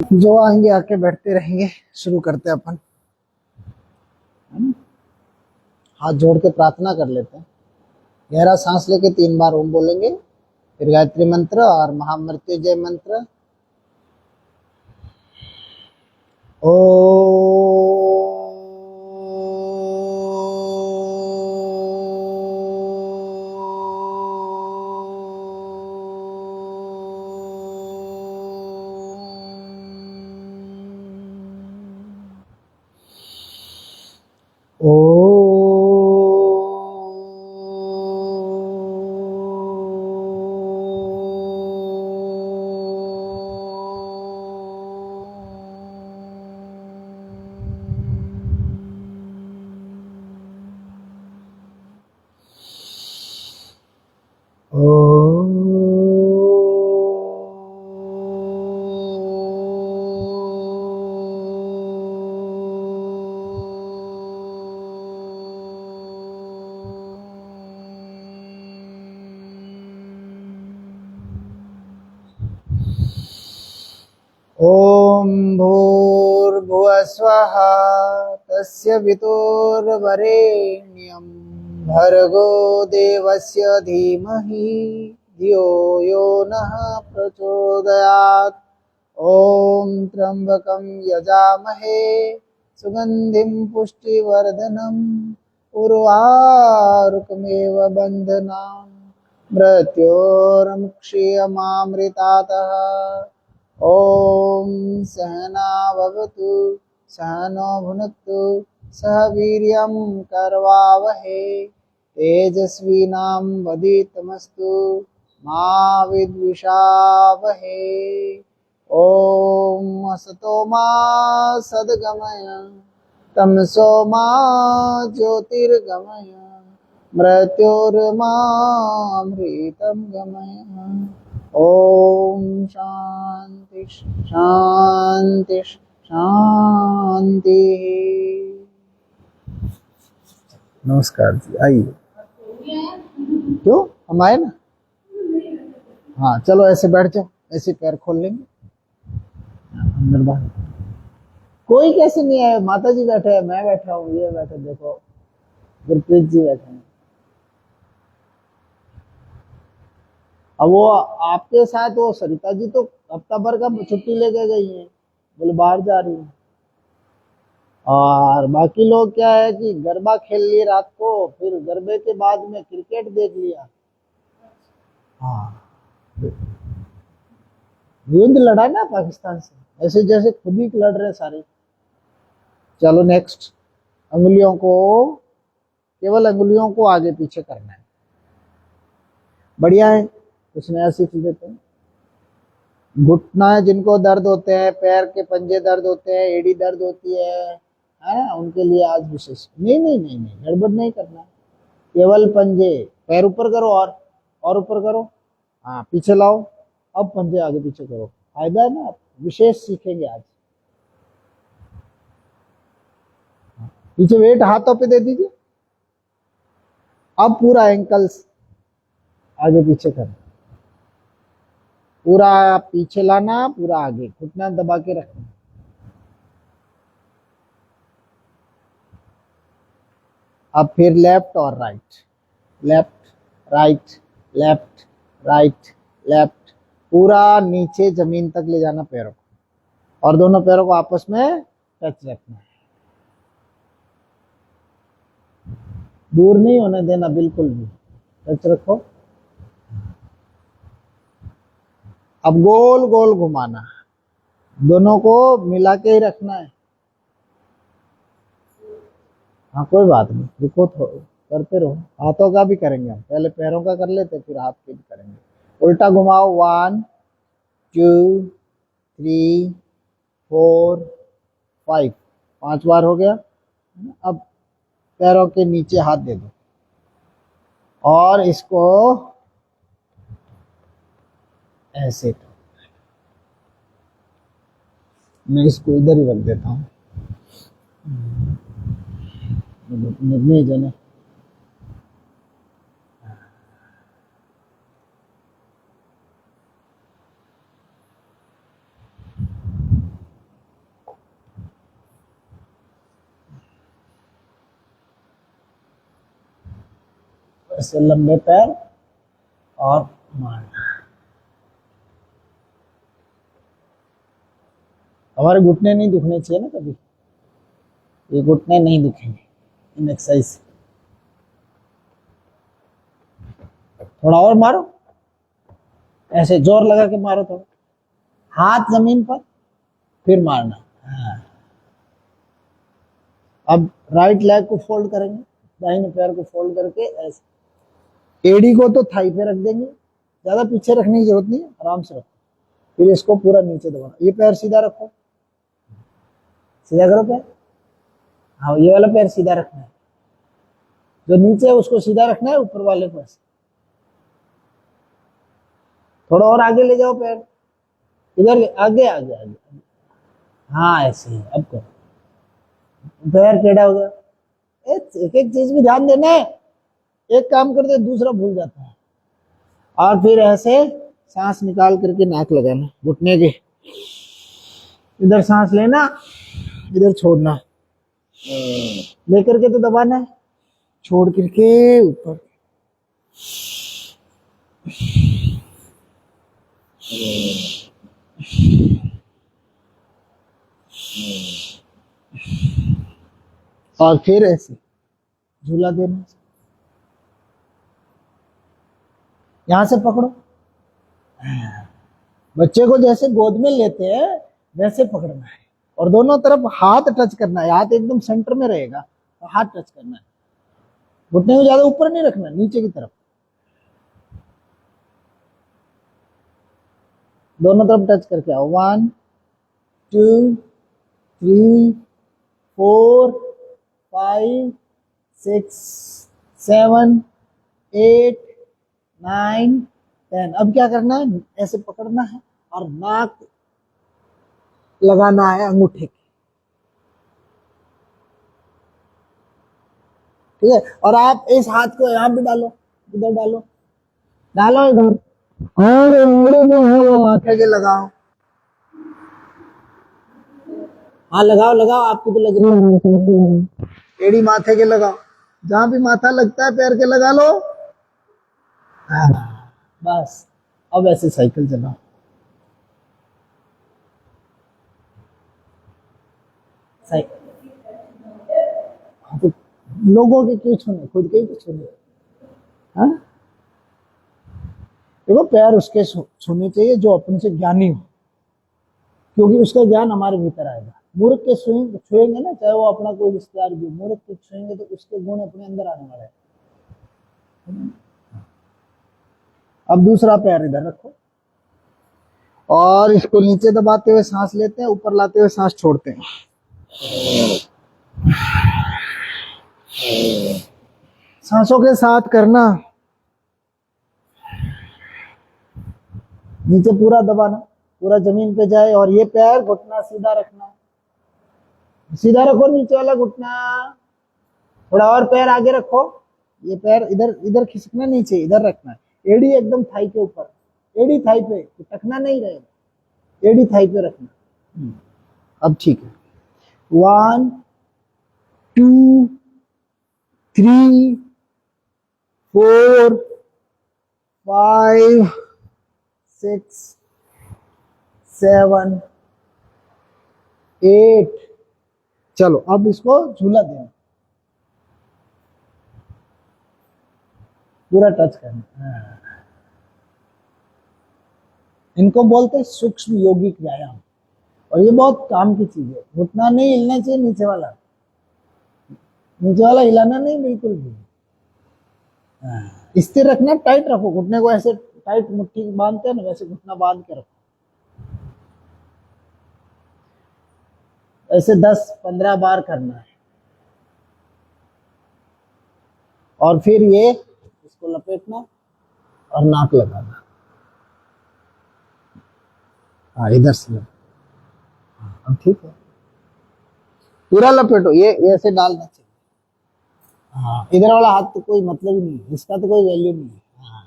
जो आएंगे आके बैठते रहेंगे। शुरू करते हैं अपन, है ना? हाथ जोड़ के प्रार्थना कर लेते हैं। गहरा सांस लेके 3 बार ओम बोलेंगे, फिर गायत्री मंत्र और महामृत्युंजय मंत्र। ओ ओ ॐ भूर्भुवस्वः तस्य वितुर्वरेण्यं भर्गो देवस्य धीमहि धियो यो नः प्रचोदयात्। ॐ त्र्यम्बकं यजामहे सुगन्धिं पुष्टिवर्धनम् उर्वारुकमेव बन्धनान् मृत्योर्मुक्षीयमामृतातः। ॐ सहना भवतु सहनो भुनक्तु सह वीर्यं करवावहै तेजस्विनावधीतमस्तु मा विद्विषावहै। ॐ असतो मा सद्गमय तमसो मा ज्योतिर्गमय मृत्योर्मामृतं गमय। ओम शांति शांति शांति। नमस्कार जी, आइए। क्यों, हम आए ना। हाँ चलो ऐसे बैठ जाओ, ऐसे पैर खोल लेंगे अंदर बाहर। कोई कैसे नहीं आया, माता जी बैठे हैं, मैं बैठा हूँ, ये बैठे, देखो गुरप्रीत जी बैठे हैं। अब वो आपके साथ वो सरिता जी तो हफ्ता भर का छुट्टी लेके गई हैं, बोले बाहर जा रही है। और बाकी लोग क्या है कि गरबा खेल लिए रात को, फिर गरबे के बाद में क्रिकेट देख लिया। हाँ, युद्ध लड़ा ना पाकिस्तान से, ऐसे जैसे खुद ही लड़ रहे सारे। चलो नेक्स्ट, अंगुलियों को, केवल अंगुलियों को आगे पीछे करना है। बढ़िया है, कुछ नया सीख लेते हैं। घुटना जिनको दर्द होते हैं, पैर के पंजे दर्द होते हैं, एड़ी दर्द होती है उनके लिए आज विशेष। नहीं नहीं नहीं नहीं, गड़बड़ नहीं करना, केवल पंजे। पैर ऊपर करो और ऊपर करो, हाँ पीछे लाओ, अब पंजे आगे पीछे करो। फायदा है ना, विशेष सीखेंगे आज। पीछे वेट हाथों पे दे दीजिए। अब पूरा एंकल्स आगे पीछे करना, पूरा पीछे लाना, पूरा आगे, घुटना दबा के रखना। अब फिर लेफ्ट और right, left right left right left, पूरा नीचे जमीन तक ले जाना पैरों को, और दोनों पैरों को आपस में टच रखना है, दूर नहीं होने देना बिल्कुल भी, टच रखो। अब गोल गोल घुमाना, दोनों को मिला के ही रखना है। हाँ कोई बात नहीं, रुको तो, करते रहो। हाथों का भी करेंगे हम, पहले पैरों का कर लेते फिर हाथ के भी करेंगे। उल्टा घुमाओ, 1 2 3 4 5, 5 बार हो गया। अब पैरों के नीचे हाथ दे दो और इसको ऐसे, मैं इसको इधर ही रख देता हूँ, नहीं जाने। ऐसे लंबे पैर और मारना। हमारे घुटने नहीं दुखने चाहिए ना कभी, ये घुटने नहीं दुखेंगे इन एक्सरसाइज से। थोड़ा और मारो, ऐसे जोर लगा के मारो, थोड़ा हाथ जमीन पर, फिर मारना। हाँ। अब राइट लेग को फोल्ड करेंगे, दाहिने पैर को फोल्ड करके ऐसे एड़ी को तो थाई पे रख देंगे, ज्यादा पीछे रखने की जरूरत नहीं है, आराम से रखो। फिर इसको पूरा नीचे दबाना, ये पैर सीधा रखो, सीधा करो पैर। हाँ, ये वाला पैर सीधा रखना है, जो नीचे है उसको सीधा रखना है, ऊपर वाले को ऐसे। थोड़ा और आगे ले जाओ पैर, इधर आगे आगे आगे। हाँ ऐसे ही। अब करो, पैर टेढ़ा हो गया। एक एक चीज भी ध्यान देना है, एक काम करते दूसरा भूल जाता है। और फिर ऐसे सांस निकाल करके नाक लगाना, घुटने के इधर सांस लेना, इधर छोड़ना, लेकर के तो दबाना है, छोड़ करके ऊपर। और फिर ऐसे झूला देना, यहां से पकड़ो। बच्चे को जैसे गोद में लेते हैं वैसे पकड़ना है, और दोनों तरफ हाथ टच करना है, हाथ एकदम सेंटर में रहेगा तो हाथ टच करना है। घुटने को ज्यादा ऊपर नहीं रखना, नीचे की तरफ, दोनों तरफ टच करके आओ। 1 2 3 4 5 6 7 8 9 10। अब क्या करना है, ऐसे पकड़ना है और नाक लगाना है अंगूठे की, ठीक है। और आप इस हाथ को यहाँ भी डालो, इधर डालो, डालो इधर, और माथे के लगाओ। हाँ लगाओ लगाओ, आपको तो लग रही है, एड़ी माथे के लगाओ, जहां भी माथा लगता है पैर के लगा लो। हाँ, बस। अब ऐसे साइकिल चलाओ, तो लोगों के क्यों छूने, खुद के ही छूने। हाँ, देखो पैर उसके छूने चाहिए जो अपने से ज्ञानी हो, क्योंकि उसका ज्ञान हमारे भीतर आएगा। मूर्ख के छुएंगे ना, चाहे वो अपना कोई रिश्तेदार भी, मूर्ख के छुएंगे तो उसके गुण अपने अंदर आने वाले हैं। अब दूसरा पैर इधर रखो और इसको नीचे दबाते हुए सांस लेते हैं, ऊपर लाते हुए सांस छोड़ते हैं। सांसों के साथ करना, नीचे पूरा दबाना, पूरा जमीन पे जाए, और ये पैर घुटना सीधा रखना, सीधा रखो नीचे वाला घुटना। थोड़ा और पैर आगे रखो, ये पैर इधर इधर खिसकना नीचे, इधर रखना है, एड़ी एकदम थाई के ऊपर, एड़ी थाई पे, टकना नहीं रहेगा, एड़ी थाई पे रखना। अब ठीक है, 1 2 3 4 5 6 7 8। चलो अब इसको झूला देना, पूरा टच करना। इनको बोलते हैं सूक्ष्म यौगिक व्यायाम, और ये बहुत काम की चीज है। घुटना नहीं हिलना चाहिए, नीचे वाला हिलाना नहीं बिल्कुल भी। स्थिर रखना, टाइट रखो घुटने को, ऐसे टाइट मुट्ठी बांधते हैं ना, वैसे घुटना बांध के रखो। ऐसे 10-15 बार करना है, और फिर ये इसको लपेटना और नाक लगाना। हाँ इधर से अब ठीक है, पूरा लपेटो, ये ऐसे डालना चाहिए। हाँ, इधर वाला हाथ तो कोई मतलब ही नहीं, इसका तो कोई वैल्यू नहीं है। हाँ,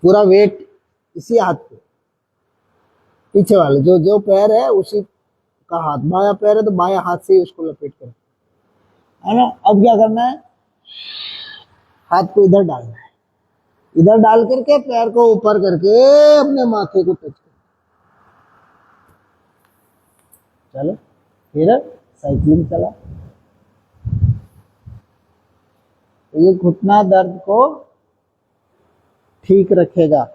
पूरा वेट इसी हाथ पे, पीछे वाले जो जो पैर है उसी का हाथ, बाया पैर है तो बाया हाथ से ही उसको लपेट कर, है ना। अब क्या करना है, हाथ को इधर डालना है, इधर डाल करके पैर को ऊपर करके अपने माथे को टच कर। चलो फिर साइकिलिंग चला। तो ये घुटना दर्द को ठीक रखेगा,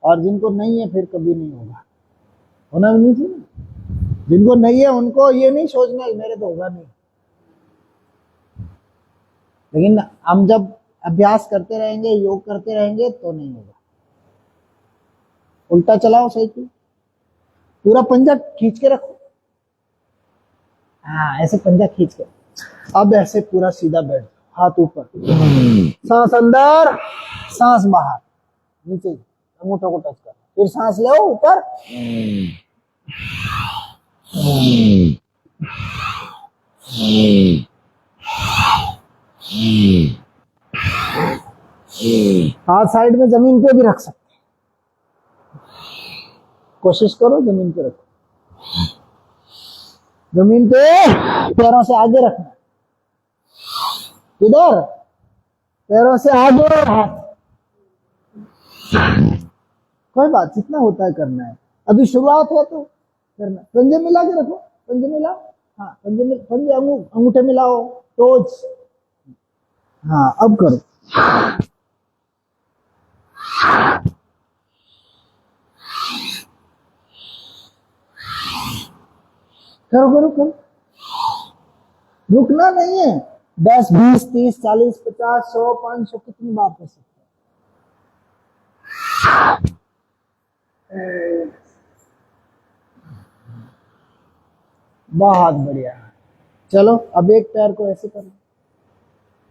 और जिनको नहीं है फिर कभी नहीं होगा, होना भी नहीं चाहिए। जिनको नहीं है उनको ये नहीं सोचना मेरे तो होगा नहीं, लेकिन हम जब अभ्यास करते रहेंगे, योग करते रहेंगे तो नहीं होगा। उल्टा चलाओ साइकिल, पूरा पंजा खींच के रखो, हाँ ऐसे पंजा खींच के। अब ऐसे पूरा सीधा बैठ, हाथ ऊपर, सांस अंदर सांस बाहर, नीचे अंगूठों को टच कर, फिर सांस लो ऊपर, हाथ साइड में जमीन पे भी रख सकते, कोशिश करो जमीन पे रखो, जमीन पे पैरों से आगे रखना, इधर पैरों से आगे, हाथ कोई बात, जितना होता है करना है, अभी शुरुआत है तो करना। पंजे मिला के रखो, पंजे मिला, हाँ पंजे अंगूठे मिलाओ, टोच, हाँ अब करो, करो करो करो, रुकना नहीं है। 10 20 30 40 50 100 500 कितनी बार कर सकते हैं। बहुत बढ़िया। चलो अब एक पैर को ऐसे कर लो,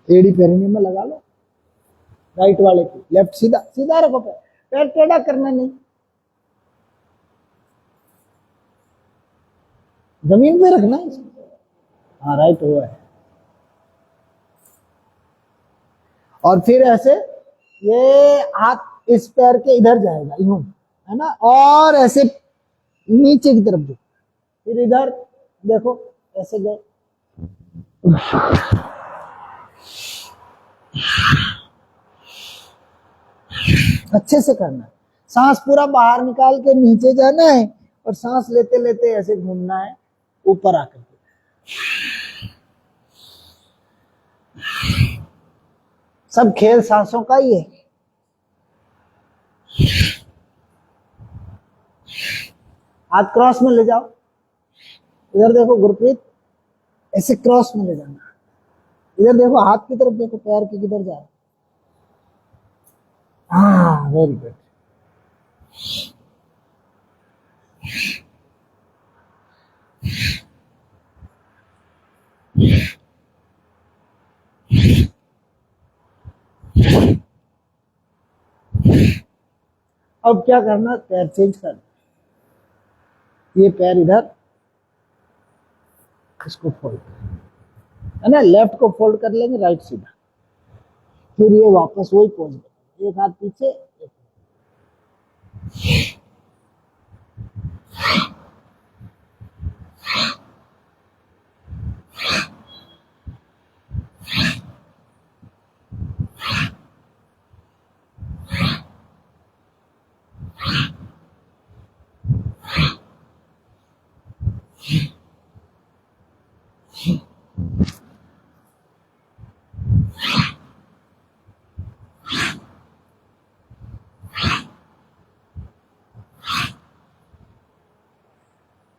एड़ी पैरनी में लगा लो, राइट वाले की, लेफ्ट सीधा सीधा रखो, पैर पैर टेढ़ा करना नहीं, जमीन पे रखना है, हाँ राइट हुआ है। और फिर ऐसे ये हाथ इस पैर के इधर जाएगा, यूं है ना, और ऐसे नीचे की तरफ देखो, फिर इधर देखो, ऐसे गए, अच्छे से करना है। सांस पूरा बाहर निकाल के नीचे जाना है, और सांस लेते लेते ऐसे घूमना है ऊपर आकर के। सब खेल सांसों का ही है। हाथ क्रॉस में ले जाओ, इधर देखो गुरप्रीत, ऐसे क्रॉस में ले जाना, इधर देखो, हाथ की तरफ देखो, पैर की किधर जा रहा है, हाँ वेरी गुड। अब क्या करना, पैर चेंज करना, ये पैर इधर, इसको फोल्ड है ना, लेफ्ट को फोल्ड कर लेंगे, राइट सीधा, फिर ये वापस वही पोज, एक हाथ पीछे, एक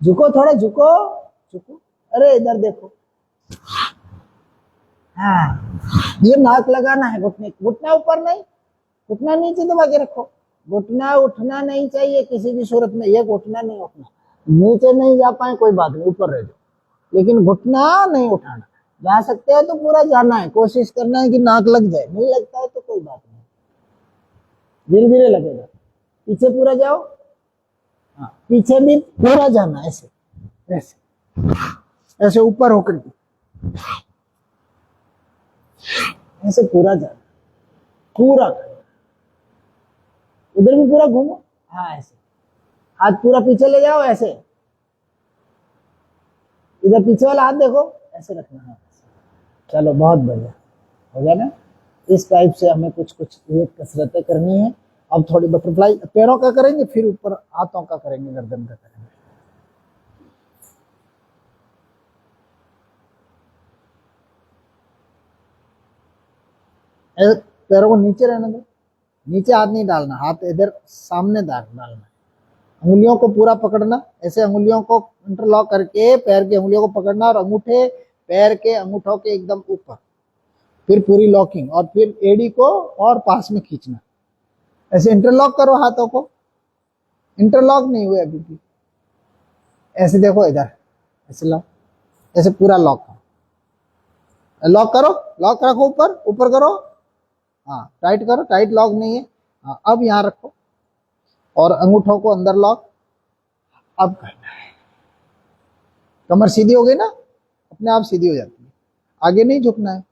झुको, थोड़ा झुको, झुको, अरे इधर देखो, हाँ ये नाक लगाना है, घुटने, घुटना ऊपर नहीं, घुटना नीचे दबा के रखो, घुटना उठना नहीं चाहिए किसी भी सूरत में, ये घुटना नहीं उठना, नीचे नहीं जा पाए कोई बात नहीं, ऊपर रह जाओ, लेकिन घुटना नहीं उठाना। जा सकते हैं तो पूरा जाना है, कोशिश करना है कि नाक लग जाए, नहीं लगता है तो कोई बात नहीं, धीरे धीरे लगेगा। पीछे पूरा जाओ, हाँ पीछे भी पूरा जाना, ऐसे ऐसे ऐसे ऊपर होकर के ऐसे पूरा जाना, पूरा करना, उधर भी पूरा घूमो, हाँ ऐसे, हाथ पूरा पीछे ले जाओ, ऐसे इधर पीछे वाला हाथ देखो, ऐसे रखना है। चलो बहुत बढ़िया हो गया ना। इस टाइप से हमें कुछ कुछ ये कसरतें करनी है। अब थोड़ी बटरफ्लाई पैरों का करेंगे, फिर ऊपर हाथों का करेंगे, गर्दन का करेंगे। पैरों को नीचे रहने दो, नीचे हाथ नहीं डालना, हाथ इधर सामने डालना है। अंगुलियों को पूरा पकड़ना, ऐसे अंगुलियों को इंटरलॉक करके पैर की अंगुलियों को पकड़ना और अंगूठे पैर के अंगूठों के एकदम ऊपर, फिर पूरी लॉकिंग, और फिर एड़ी को और पास में खींचना। ऐसे इंटरलॉक करो हाथों को, इंटरलॉक नहीं हुए अभी भी, ऐसे देखो इधर, ऐसे लॉक, ऐसे पूरा लॉक लॉक करो, लॉक रखो, ऊपर ऊपर करो, हाँ टाइट करो, टाइट लॉक नहीं है। हाँ अब यहाँ रखो और अंगूठों को अंदर लॉक। अब करना है, कमर सीधी हो गई ना, अपने आप सीधी हो जाती है, आगे नहीं झुकना है,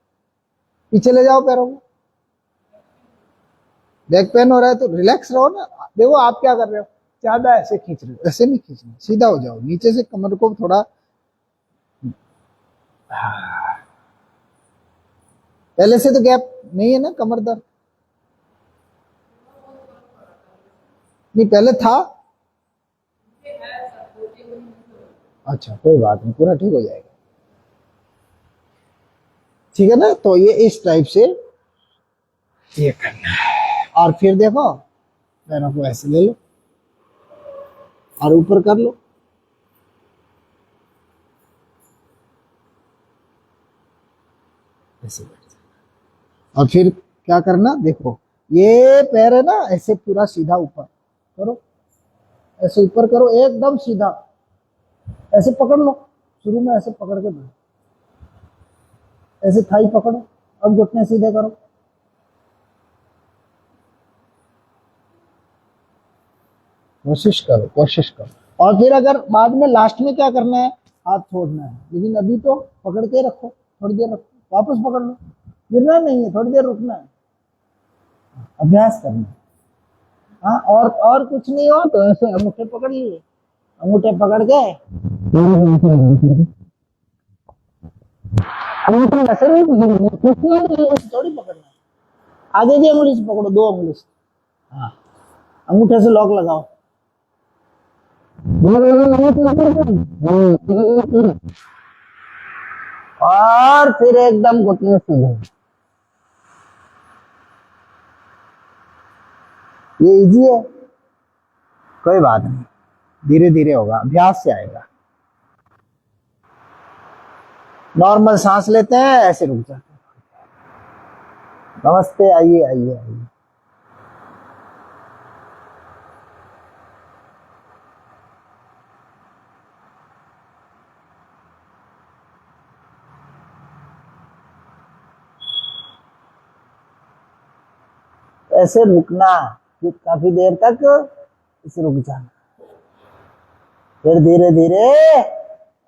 पीछे ले जाओ पैरों को। बैक पेन हो रहा है तो रिलैक्स रहो ना। देखो आप क्या कर रहे हो, ज्यादा ऐसे खींच रहे हो, ऐसे नहीं खींचना, सीधा हो जाओ, नीचे से कमर को थोड़ा, पहले से तो गैप नहीं है ना कमर दर्द, नहीं पहले था। अच्छा कोई बात नहीं, पूरा ठीक हो जाएगा, ठीक है ना। तो ये इस टाइप से ये करना है, और फिर देखो पैरों को ऐसे ले लो और ऊपर कर लो, ऐसे बैठ जाना। और फिर क्या करना, देखो ये पैर है ना, ऐसे पूरा सीधा ऊपर करो, ऐसे ऊपर करो एकदम सीधा, ऐसे पकड़ लो, शुरू में ऐसे पकड़ के बैठो, ऐसे थाई पकड़ो, अब घुटने सीधे करो, कोशिश करो, कोशिश करो। और फिर अगर बाद में लास्ट में क्या करना है, हाथ छोड़ना है, लेकिन अभी तो पकड़ के रखो, थोड़ी देर रखो, वापस पकड़ लो, गिरना नहीं है, थोड़ी देर रुकना है, अभ्यास करना है। हाँ और कुछ नहीं हो तो ऐसे अंगूठे पकड़ लिए, अंगूठे पकड़ के अंगूठे ऐसे नहीं थोड़ी पकड़ना है, आगे की अंगुली से पकड़ो, दो अंगुली से, हाँ अंगूठे से लॉक लगाओ, और फिर एकदम घुटने सीधे। ये इजी है, कोई बात नहीं, धीरे धीरे होगा, अभ्यास से आएगा। नॉर्मल सांस लेते हैं, ऐसे रुक जाते हैं। नमस्ते, आइए आइए आइए। ऐसे रुकना, फिर काफी देर तक इसे रुक जाना, फिर धीरे धीरे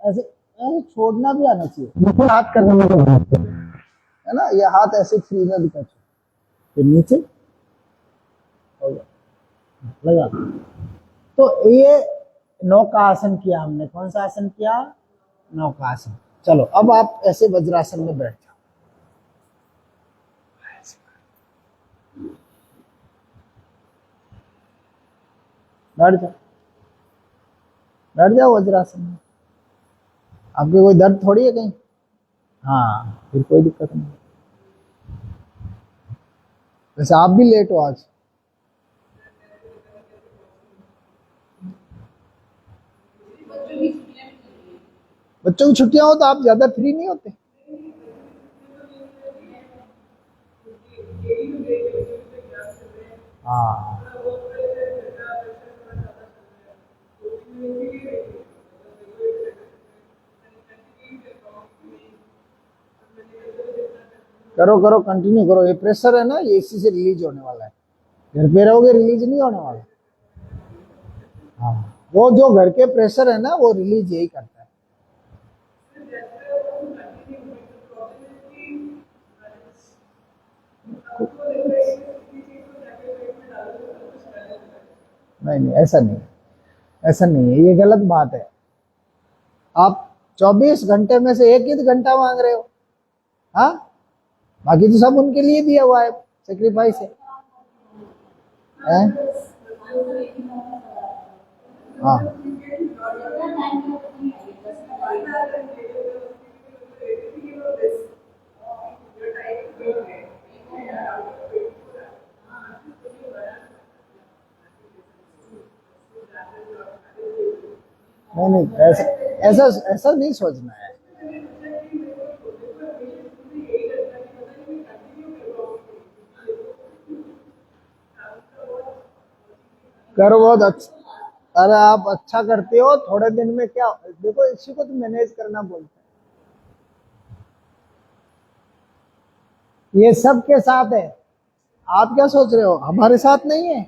ऐसे ऐसे छोड़ना भी आना चाहिए, हाथ करने में है ना, ये हाथ ऐसे फ्री में भी कर, फिर नीचे लगा। तो ये नौका आसन किया हमने, कौन सा आसन किया, नौका आसन। चलो अब आप ऐसे वज्रासन में बैठ जाओ, बैठ जाओ, बैठ जाओ वज्रासन में। आपके कोई दर्द थोड़ी है कहीं, हाँ फिर कोई दिक्कत नहीं। वैसे आप भी लेट हो आज, बच्चों की छुट्टियां हो तो आप ज्यादा फ्री नहीं होते। हाँ करो करो, कंटिन्यू करो, ये प्रेशर है ना, ये इसी से रिलीज होने वाला है, घर पे रहोगे रिलीज नहीं होने वाला। हाँ वो जो घर के प्रेशर है ना, वो रिलीज यही करता है। नहीं नहीं ऐसा नहीं, ऐसा नहीं है, ये गलत बात है। आप 24 घंटे में से एक ही घंटा मांग रहे हो, हाँ बाकी तो सब उनके लिए दिया हुआ है, सेक्रीफाइस है। हैं? हाँ, नहीं नहीं, ऐसा ऐसा ऐसा नहीं सोचना है। करो बहुत अच्छा। अरे आप अच्छा करते हो, थोड़े दिन में क्या, देखो इसी को तो मैनेज करना बोलते हैं। ये सबके साथ है, आप क्या सोच रहे हो हमारे साथ नहीं है?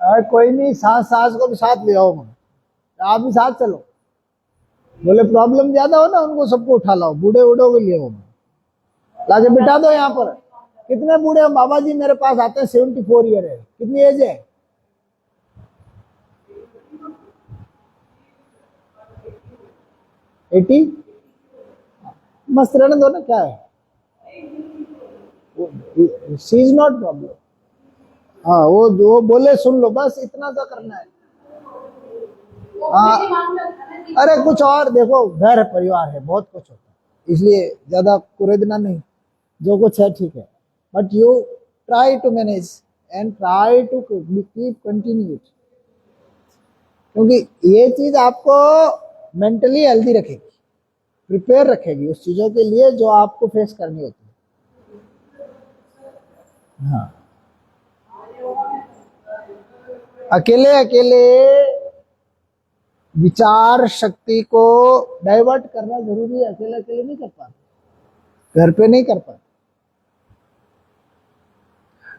अरे कोई नहीं, सास सास को भी साथ ले आओ, आप भी साथ चलो। बोले प्रॉब्लम ज्यादा हो ना, उनको सबको उठा लाओ, बूढ़े बूढ़ों को ले आओ, लाके बिठा दो यहाँ पर। कितने बूढ़े बाबा जी मेरे पास आते हैं, 74 ईयर है, कितनी एज है? 80। मस्त रहने दो ना, क्या है, शी इज नॉट प्रॉब्लम। हाँ, वो बोले सुन लो, बस इतना सा करना है। हाँ, अरे कुछ और देखो, घर परिवार है, बहुत कुछ होता है, इसलिए ज्यादा कुरेदना नहीं, जो कुछ है ठीक है। But you try to manage and try to keep continue, क्योंकि ये चीज आपको मेंटली हेल्दी रखेगी, प्रिपेयर रखेगी उस चीजों के लिए जो आपको फेस करनी होती है। हाँ, अकेले अकेले विचार शक्ति को डाइवर्ट करना जरूरी है, अकेले अकेले नहीं कर पाते, घर पे नहीं कर पाते।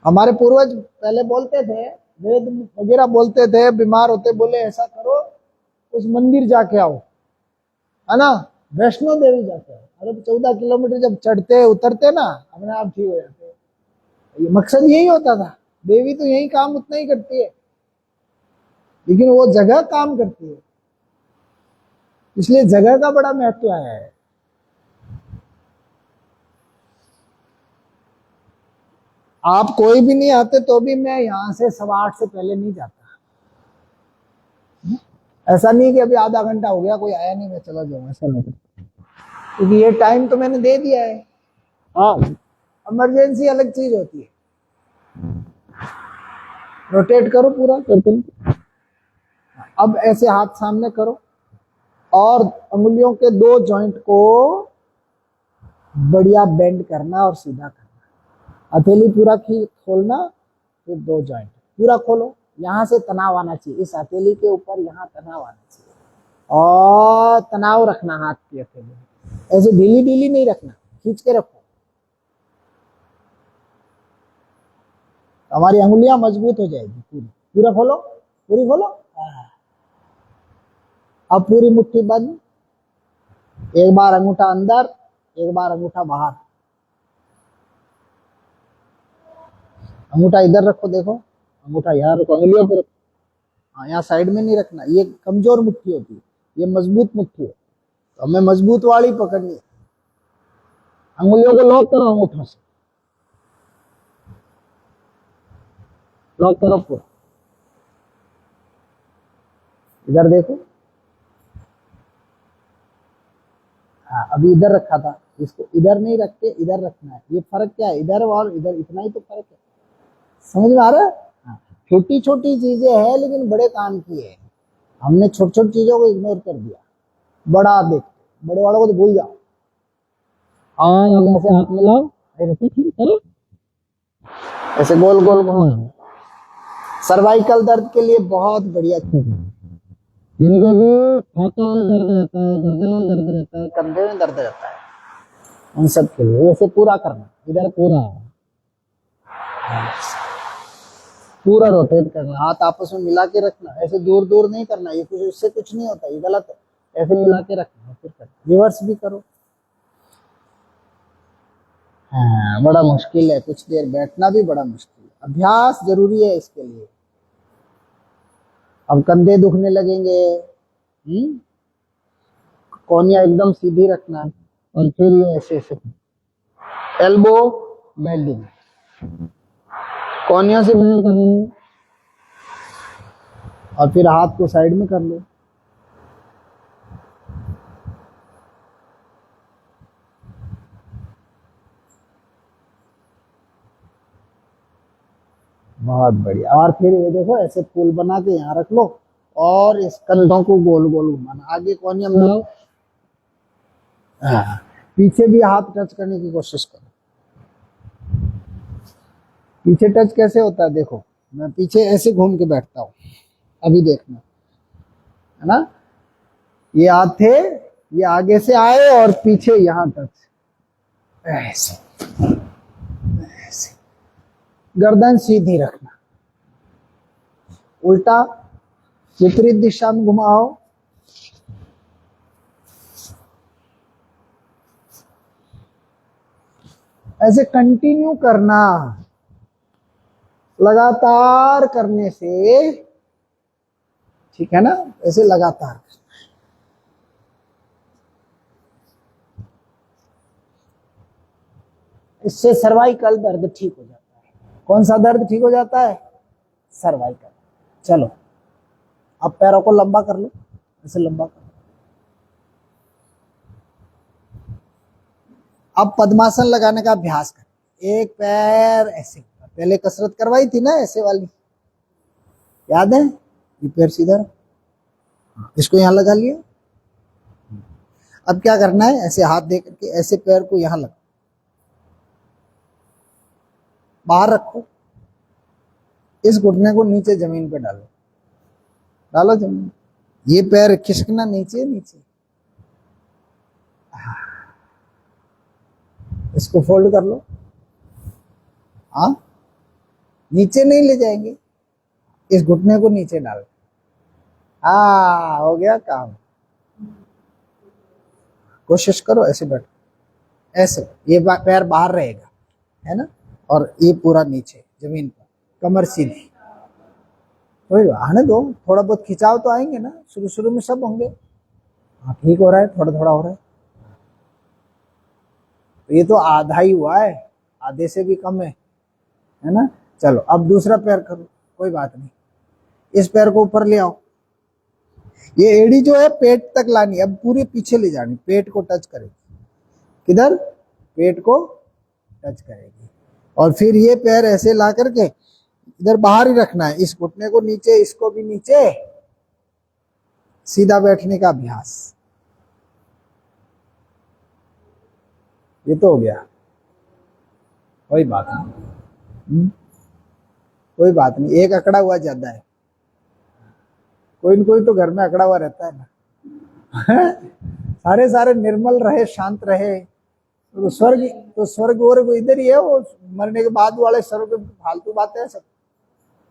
हमारे पूर्वज पहले बोलते थे, वेद वगैरह बोलते थे, बीमार होते बोले ऐसा करो, उस मंदिर जाके आओ, है ना, वैष्णो देवी जाके आओ। अरे 14 किलोमीटर जब चढ़ते उतरते ना, अपने आप ठीक हो जाते। ये मकसद यही होता था, देवी तो यही काम उतना ही करती है, लेकिन वो जगह काम करती है, इसलिए जगह का बड़ा महत्व है। आप कोई भी नहीं आते तो भी मैं यहां से 8:15 से पहले नहीं जाता। ऐसा नहीं कि अभी आधा घंटा हो गया कोई आया नहीं मैं चला जाऊंगा, ऐसा नहीं, क्योंकि ये टाइम तो मैंने दे दिया है। हाँ, इमरजेंसी अलग चीज होती है। रोटेट करो पूरा करके, अब ऐसे हाथ सामने करो और अंगुलियों के 2 जॉइंट को बढ़िया बेंड करना और सीधा करना। हथेली पूरा खोलना, फिर 2 जॉइंट पूरा खोलो, यहां से तनाव आना चाहिए, इस हथेली के ऊपर यहाँ तनाव आना चाहिए, और तनाव रखना हाथ की हथेली, ऐसे ढीली ढीली नहीं रखना, खींच के रखो। हमारी अंगुलियां मजबूत हो जाएगी पूरी। पूरा खोलो, पूरी खोलो। अब पूरी मुट्ठी बंद, एक बार अंगूठा अंदर, एक बार अंगूठा बाहर। अंगूठा इधर रखो, देखो अंगूठा यहाँ रखो, अंगुलियों पर रखो। हाँ, यहाँ साइड में नहीं रखना, ये कमजोर मुट्ठी होती है, ये मजबूत मुट्ठी है, तो हमें मजबूत वाली पकड़नी है। अंगुलियों को लॉक करो, अंगूठों से लॉक करो पूरा। इधर देखो, हाँ अभी इधर रखा था, इसको इधर नहीं रख के इधर रखना है। ये फर्क क्या है, इधर और इधर, इतना ही तो फर्क है, समझ में आ रहा है? हाँ, छोटी छोटी चीजें हैं लेकिन बड़े काम की है। हमने छोटी छोटी चीजों को इग्नोर कर दिया, बड़ा देखते, बड़े वालों को तो भूल जाओ। और ऐसे हाथ मिलाओ, ऐसे करो, ऐसे गोल गोल घुमाओ। सर्वाइकल दर्द के लिए बहुत बढ़िया चीज है। जिनको भी हाथों में दर्द रहता है, गर्दनों में दर्द रहता है, कंधे में दर्द रहता है, उन सब के लिए ऐसे पूरा करना, इधर पूरा पूरा रोटेट करना, हाथ आपस में मिला के रखना, ऐसे दूर दूर नहीं करना, ये कुछ इससे कुछ नहीं होता, ये गलत है। ऐसे मिला के रखना, फिर करना, रिवर्स भी करो। हाँ, बड़ा मुश्किल है, कुछ देर बैठना भी बड़ा मुश्किल है, अभ्यास जरूरी है इसके लिए। अब कंधे दुखने लगेंगे। कोनिया एकदम सीधी रखना और फिर ये ऐसे ऐसे एल्बो बेल्डिंग, कोनिया से बेल्ड करनी और फिर हाथ को साइड में कर लो। बहुत बढ़िया। और फिर ये देखो ऐसे फूल बना के यहाँ रख लो और इस कंधों को गोल गोल घुमाना। आगे कोनिया मिलाओ, हाँ, पीछे भी हाथ टच करने की कोशिश करो। पीछे टच कैसे होता है देखो, मैं पीछे ऐसे घूम के बैठता हूँ, अभी देखना, है ना। ये हाथ थे, ये आगे से आए और पीछे यहाँ टच, ऐसे ऐसे। गर्दन सीधी रखना, उल्टा विपरीत दिशा में घुमाओ, ऐसे कंटिन्यू करना। लगातार करने से, ठीक है ना, ऐसे लगातार। इससे सर्वाइकल दर्द ठीक हो जाता है। कौन सा दर्द ठीक हो जाता है? सर्वाइकल। चलो अब पैरों को लंबा कर लो, ऐसे लंबा कर लो। अब पद्मासन लगाने का अभ्यास करें। एक पैर ऐसे, पहले कसरत करवाई थी ना ऐसे वाली, याद है? ये पैर सीधा, इसको यहां लगा लिया। अब क्या करना है, ऐसे हाथ दे करके ऐसे पैर को यहां लगा, बाहर रखो, इस घुटने को नीचे जमीन पे डालो, डालो जमीन। ये पैर खिसकना नीचे नीचे, इसको फोल्ड कर लो। हाँ, नीचे नहीं ले जाएंगे, इस घुटने को नीचे डालो। हाँ, हो गया काम। कोशिश करो ऐसे बैठो, ऐसे, ये पैर बाहर रहेगा, है ना, और ये पूरा नीचे जमीन पर, कमर सीधी। वही आने दो, थोड़ा बहुत खिंचाव तो आएंगे ना, शुरू शुरू में सब होंगे। हाँ, ठीक हो रहा है, थोड़ा थोड़ा हो रहा है। तो ये तो आधा ही हुआ है, आधे से भी कम है ना। चलो अब दूसरा पैर करो, कोई बात नहीं। इस पैर को ऊपर ले आओ, ये एड़ी जो है पेट तक लानी, अब पूरी पीछे ले जानी, पेट को टच करेगी। किधर? पेट को टच करेगी। और फिर ये पैर ऐसे ला करके इधर बाहर ही रखना है, इस घुटने को नीचे, इसको भी नीचे, सीधा बैठने का अभ्यास। ये तो हो गया, कोई बात नहीं, कोई बात नहीं। एक अकड़ा हुआ ज्यादा है, कोई न कोई तो घर में अकड़ा हुआ रहता है ना। सारे सारे निर्मल रहे, शांत रहे, तो स्वर्ग वर्ग इधर ही है। वो मरने के बाद वाले स्वर्ग फालतू बातें हैं सब,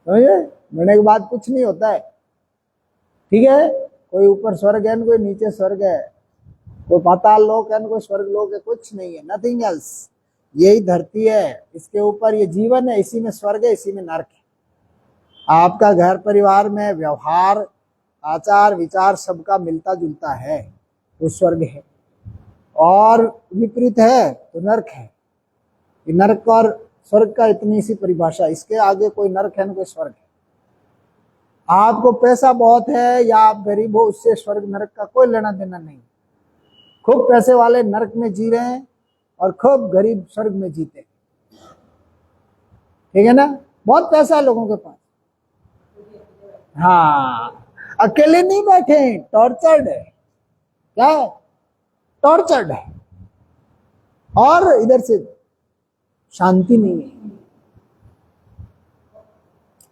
समझे? मरने के बाद कुछ नहीं होता है, ठीक है। कोई ऊपर स्वर्ग है, कोई नीचे स्वर्ग है, कोई पाताल लोक है, कोई स्वर्ग लोक है, कुछ नहीं है, नथिंग एल्स। यही धरती है, इसके ऊपर ये जीवन है, इसी में स्वर्ग है, इसी में नरक है। आपका घर परिवार में व्यवहार, आचार विचार सबका मिलता जुलता है, वो स्वर्ग है। और विपरीत है तो नरक है। नरक और स्वर्ग का इतनी सी परिभाषा, इसके आगे कोई नरक है ना कोई स्वर्ग है। आपको पैसा बहुत है या आप गरीब हो, उससे स्वर्ग नरक का कोई लेना देना नहीं। खूब पैसे वाले नरक में जी रहे हैं और खूब गरीब स्वर्ग में जीते, ठीक है ना। बहुत पैसा है लोगों के पास, हाँ, अकेले नहीं बैठे, टॉर्चर्ड है। क्या है? टॉर्चर्ड है, और इधर से शांति नहीं है।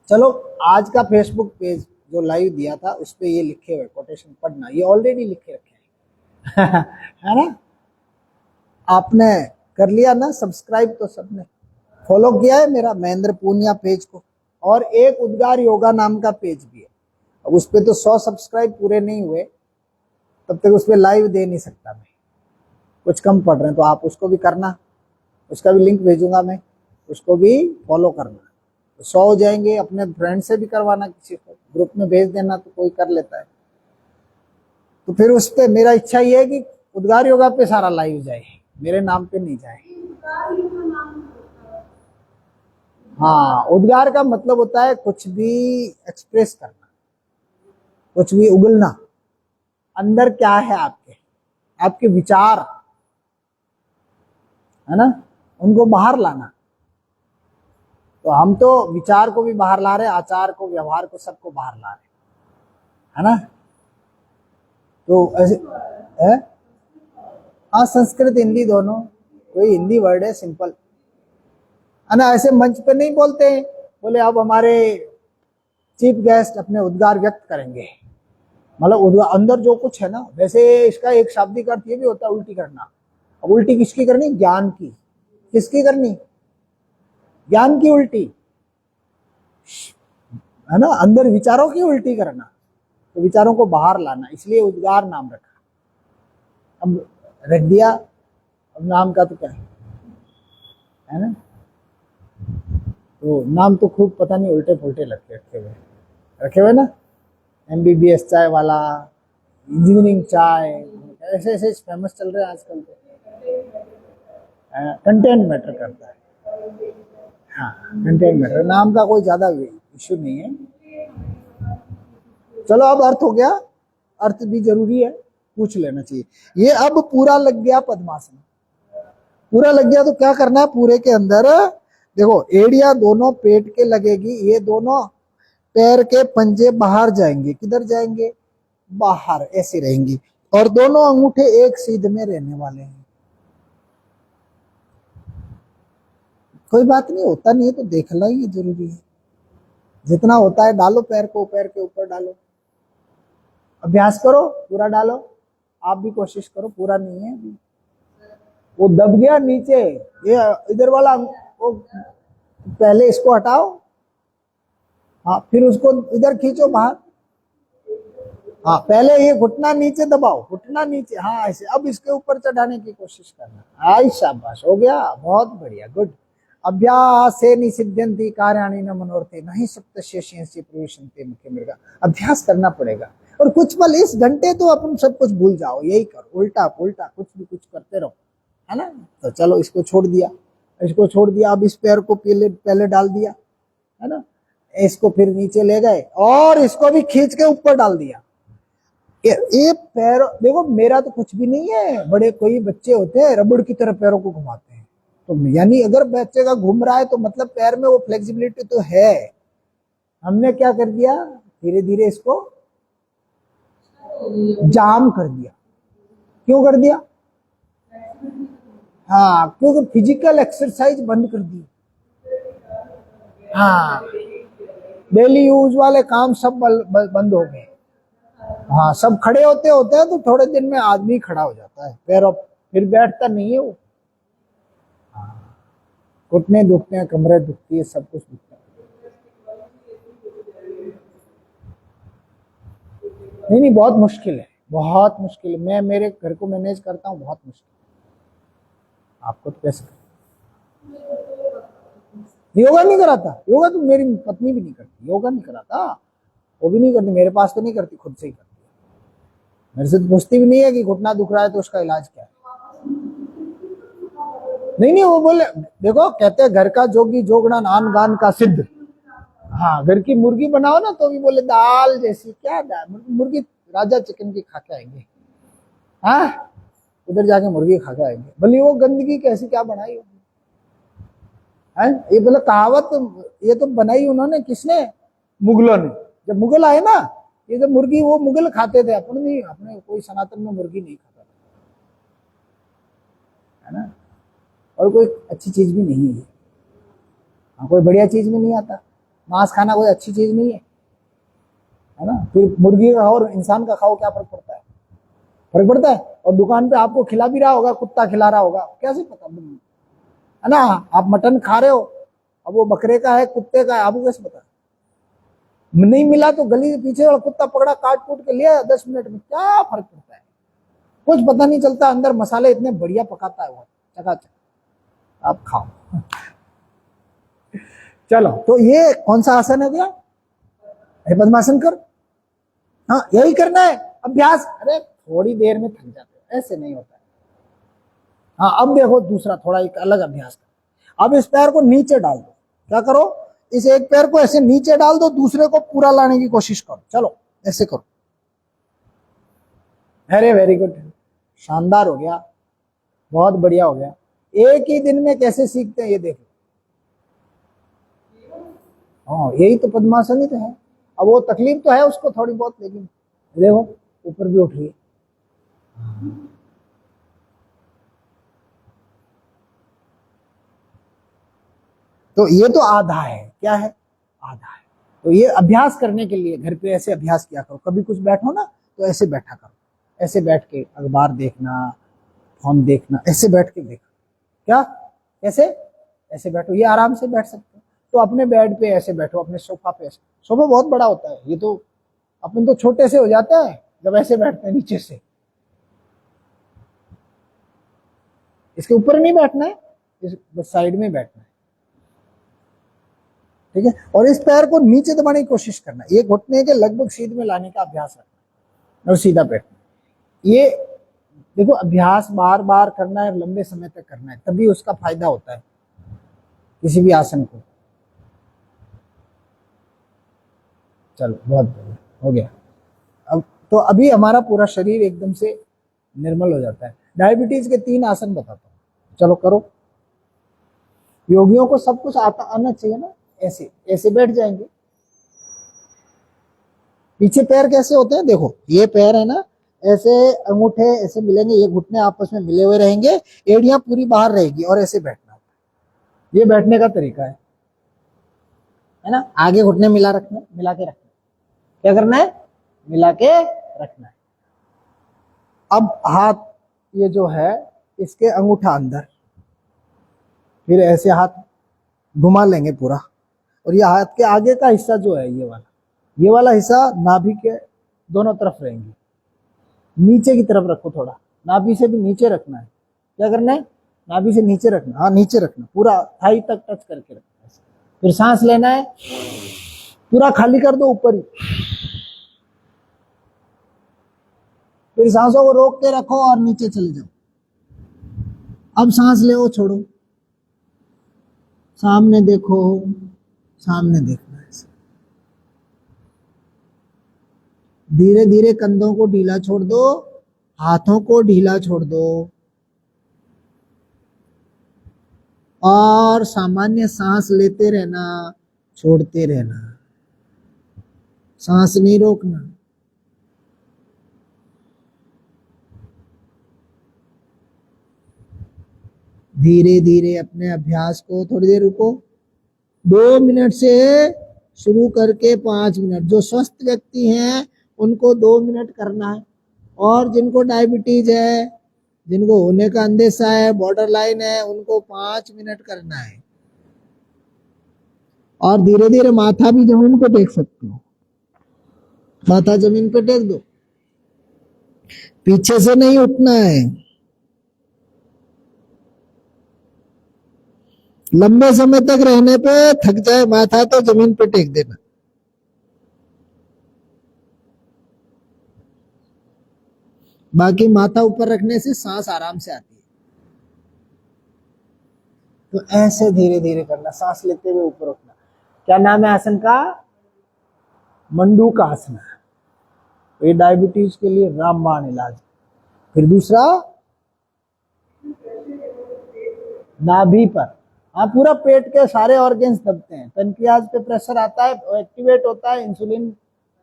चलो आज का फेसबुक पेज जो लाइव दिया था उस पे ये लिखे हुए कोटेशन पढ़ना, ये ऑलरेडी लिखे रखे हैं। है ना। आपने कर लिया ना सब्सक्राइब, तो सबने फॉलो किया है मेरा महेंद्र पूनिया पेज को। और एक उद्गार योगा नाम का पेज भी है, अब उस पे तो 100 सब्सक्राइब पूरे नहीं हुए, तब तक उस पे लाइव दे नहीं सकता मैं, कुछ कम पड़ रहे हैं। तो आप उसको भी करना, उसका भी लिंक भेजूंगा मैं, उसको भी फॉलो करना, 100 हो जाएंगे। अपने फ्रेंड से भी करवाना, किसी को ग्रुप में भेज देना तो कोई कर लेता है। तो फिर उस पे मेरा इच्छा ये है कि उद्गार योगा पे सारा लाइव जाए, मेरे नाम पे नहीं जाए। हाँ, उद्गार का मतलब होता है कुछ भी एक्सप्रेस करना, कुछ भी उगलना। अंदर क्या है आपके, आपके विचार है ना, उनको बाहर लाना। तो हम तो विचार को भी बाहर ला रहे, आचार को, व्यवहार को, सबको बाहर ला रहे, है ना। तो ऐसे है। हाँ, संस्कृत हिंदी दोनों, कोई हिंदी वर्ड है, सिंपल है ना। ऐसे मंच पे नहीं बोलते हैं, बोले अब हमारे चीफ गेस्ट अपने उद्गार व्यक्त करेंगे, मतलब उद्गार अंदर जो कुछ है ना। वैसे इसका एक शाब्दिक अर्थ ये भी होता है उल्टी करना। अब उल्टी किसकी करनी? ज्ञान की। किसकी करनी? ज्ञान की उल्टी, है ना। अंदर विचारों की उल्टी करना, तो विचारों को बाहर लाना, इसलिए उद्गार नाम रखा। अब रख दिया, अब नाम का तो क्या है ना। तो नाम तो खूब पता नहीं उल्टे पुल्टे रखे हुए ना। MBBS चाय वाला, इंजीनियरिंग चाय, ऐसे ऐसे फेमस चल रहे हैं आजकल। तो कंटेंट मैटर करता है। हाँ, कंटेंट मैटर, नाम का कोई ज्यादा इश्यू नहीं है। चलो अब अर्थ हो गया, अर्थ भी जरूरी है, पूछ लेना चाहिए। ये अब पूरा लग गया पद्मासन, पूरा लग गया तो क्या करना है? पूरे के अंदर देखो, एड़ियां दोनों पेट के लगेगी, ये दोनों पैर के पंजे बाहर जाएंगे। किधर जाएंगे? बाहर, ऐसे रहेंगी। और दोनों अंगूठे एक सीध में रहने वाले हैं। कोई बात नहीं, होता नहीं है तो देखना ही जरूरी है। जितना होता है डालो, पैर को पैर के ऊपर डालो, अभ्यास करो, पूरा डालो। आप भी कोशिश करो, पूरा नहीं है वो दब गया नीचे, ये इधर वाला वो, पहले इसको हटाओ, हाँ, फिर उसको इधर खींचो बाहर। हाँ, पहले ये घुटना नीचे दबाओ, घुटना नीचे, हाँ ऐसे। अब इसके ऊपर चढ़ाने की कोशिश करना। आई शाबाश, हो गया, बहुत बढ़िया, गुड। अभ्यासे निसिद्ध्यन्ति कार्याणि न मनोरथे नहि सप्तशेषेंसि प्रविशन्ति मुखे मृगा। अभ्यास करना पड़ेगा। और कुछ पल, इस घंटे तो अपन सब कुछ भूल जाओ, यही करो, उल्टा पुल्टा कुछ भी कुछ करते रहो, है ना। तो चलो, इसको छोड़ दिया, इसको छोड़ दिया। अब इस पैर को पहले पहले डाल दिया, है ना। इसको फिर नीचे ले गए और इसको भी खींच के ऊपर डाल दिया। ये पैर देखो, मेरा तो कुछ भी नहीं है। बड़े कोई बच्चे होते हैं रबड़ की तरह पैरों को घुमाते हैं, तो यानी अगर बच्चे का घूम रहा है तो मतलब पैर में वो फ्लेक्सिबिलिटी तो है। हमने क्या कर दिया? धीरे धीरे इसको जाम कर दिया। क्यों कर दिया? हाँ, क्योंकि फिजिकल एक्सरसाइज बंद कर दी। हाँ, डेली यूज वाले काम सब बंद हो गए। हाँ, सब खड़े होते होते हैं तो थोड़े दिन में आदमी खड़ा हो जाता है, पैर फिर बैठता नहीं है वो। हाँ, घुटने दुखते हैं, कमरे दुखती है, सब कुछ दुखता है। नहीं नहीं, बहुत मुश्किल है, बहुत मुश्किल है। मैं मेरे घर को मैनेज करता हूँ, बहुत मुश्किल। आपको तो कैसे? योगा नहीं कराता, योगा तो मेरी पत्नी भी नहीं करती, योगा नहीं कराता, वो भी नहीं करती, मेरे पास तो नहीं करती, खुद से ही करती है। मेरे से तो पूछती भी नहीं है कि घुटना दुख रहा है तो उसका इलाज क्या है। नहीं नहीं, वो बोले, देखो कहते हैं घर का जोगी जोगना नान गान का सिद्ध। हाँ, घर की मुर्गी बनाओ ना तो भी बोले दाल जैसी, क्या दाल, मुर्गी राजा चिकन की खा के आएंगे। हाँ, उधर जाके मुर्गी खा के आएंगे, भले वो गंदगी कैसी क्या बनाई होगी। ये बोले कहावत, ये तो बनाई उन्होंने, किसने? मुगलों ने। जब मुगल आए ना, ये जो मुर्गी, वो मुगल खाते थे, अपन नहीं, अपने कोई सनातन में मुर्गी नहीं खाता, है ना। और कोई अच्छी चीज भी नहीं है। हाँ, कोई बढ़िया चीज में नहीं आता। मांस खाना कोई अच्छी चीज नहीं है ना। फिर मुर्गी का और इंसान का खाओ, क्या फर्क पड़ता है? फर्क पड़ता है। और दुकान पे आपको खिला भी रहा होगा, कुत्ता खिला रहा होगा, कैसे पता, है ना। आप मटन खा रहे हो, अब वो बकरे का है, कुत्ते का है, आपको कैसे पता? नहीं मिला तो गली के पीछे वाला कुत्ता पकड़ा, काट कूट के लिया 10 मिनट में, क्या फर्क पड़ता है? कुछ पता नहीं चलता। अंदर मसाले इतने बढ़िया पकाता है वो, चकाचक, आप खाओ। चलो, तो ये कौन सा आसन है भैया? अरे पद्मासन कर, हाँ यही करना है अभ्यास। अरे थोड़ी देर में थक जाते हो, ऐसे नहीं होता है। हाँ अब देखो दूसरा थोड़ा एक अलग अभ्यास करो। अब इस पैर को नीचे डाल दो। क्या करो? इस एक पैर को ऐसे नीचे डाल दो, दूसरे को पूरा लाने की कोशिश करो। चलो ऐसे करो। अरे वेरी गुड, शानदार हो गया, बहुत बढ़िया हो गया। एक ही दिन में कैसे सीखते हैं ये देखो। हाँ यही तो पद्मासन ही तो है। अब वो तकलीफ तो है उसको थोड़ी बहुत, लेकिन देखो ऊपर भी उठ रही है। तो ये तो आधा है, क्या है? आधा है। तो ये अभ्यास करने के लिए घर पे ऐसे अभ्यास किया करो। कभी कुछ बैठो ना तो ऐसे बैठा करो, ऐसे बैठ के अखबार देखना, फोन देखना, ऐसे बैठ के देखो। क्या? कैसे? ऐसे बैठो, ये आराम से बैठ सकते हो। तो अपने बेड पे ऐसे बैठो, अपने सोफा पे ऐसे। सोफा बहुत बड़ा होता है, ये तो अपन तो छोटे से हो जाता है जब ऐसे बैठते हैं नीचे से। इसके ऊपर नहीं बैठना है, इस साइड में बैठना है, ठीक है। और इस पैर को नीचे दबाने की कोशिश करना है, ये घुटने के लगभग सीध में लाने का अभ्यास रखना और सीधा बैठना। ये देखो अभ्यास बार बार करना है, लंबे समय तक करना है, तभी उसका फायदा होता है किसी भी आसन को। चलो बहुत बढ़िया हो गया। अब तो अभी हमारा पूरा शरीर एकदम से निर्मल हो जाता है। डायबिटीज के 3 आसन बताता हूँ, चलो करो। योगियों को सब कुछ आता आना चाहिए ना। ऐसे ऐसे बैठ जाएंगे। पीछे पैर कैसे होते हैं? देखो ये पैर है ना, ऐसे अंगूठे ऐसे मिलेंगे, ये घुटने आपस में मिले हुए रहेंगे, एड़ियां पूरी बाहर रहेगी और ऐसे बैठना होता है। ये बैठने का तरीका है ना। आगे घुटने मिला रखना, मिला के रखना। क्या करना है? मिला के रखना है। अब हाथ ये जो है इसके अंगूठा अंदर, फिर ऐसे हाथ घुमा लेंगे पूरा। और ये हाथ के आगे का हिस्सा जो है ये वाला हिस्सा नाभि के दोनों तरफ रहेंगे। नीचे की तरफ रखो, थोड़ा नाभि से भी नीचे रखना है। क्या करना है? नाभि से नीचे रखना, हाँ नीचे रखना, पूरा थाई तक टच करके रखना है। फिर सांस लेना है, पूरा खाली कर दो ऊपर ही। फिर सांसों को रोक के रखो और नीचे चले जाओ। अब सांस ले, छोड़ो, सामने देखो, सामने देखना है। धीरे धीरे कंधों को ढीला छोड़ दो, हाथों को ढीला छोड़ दो और सामान्य सांस लेते रहना, छोड़ते रहना, सांस नहीं रोकना। धीरे धीरे अपने अभ्यास को थोड़ी देर रुको। 2 मिनट से शुरू करके 5 मिनट। जो स्वस्थ व्यक्ति हैं उनको 2 मिनट करना है, और जिनको डायबिटीज है, जिनको होने का अंदेशा है, बॉर्डर लाइन है, उनको 5 मिनट करना है। और धीरे धीरे माथा भी जमीन पे टेक सकते हो, माथा जमीन पे टेक दो, पीछे से नहीं उठना है। लंबे समय तक रहने पे थक जाए माथा तो जमीन पे टेक देना। बाकी माथा ऊपर रखने से सांस आराम से आती है। तो ऐसे धीरे धीरे करना, सांस लेते हुए ऊपर उठना। क्या नाम है आसन का? मंडूक आसन। ये डायबिटीज के लिए रामबाण इलाज। फिर दूसरा नाभि पर, हाँ पूरा पेट के सारे ऑर्गन्स दबते हैं। पेनक्रियाज पे प्रेशर आता है, वो एक्टिवेट होता है, इंसुलिन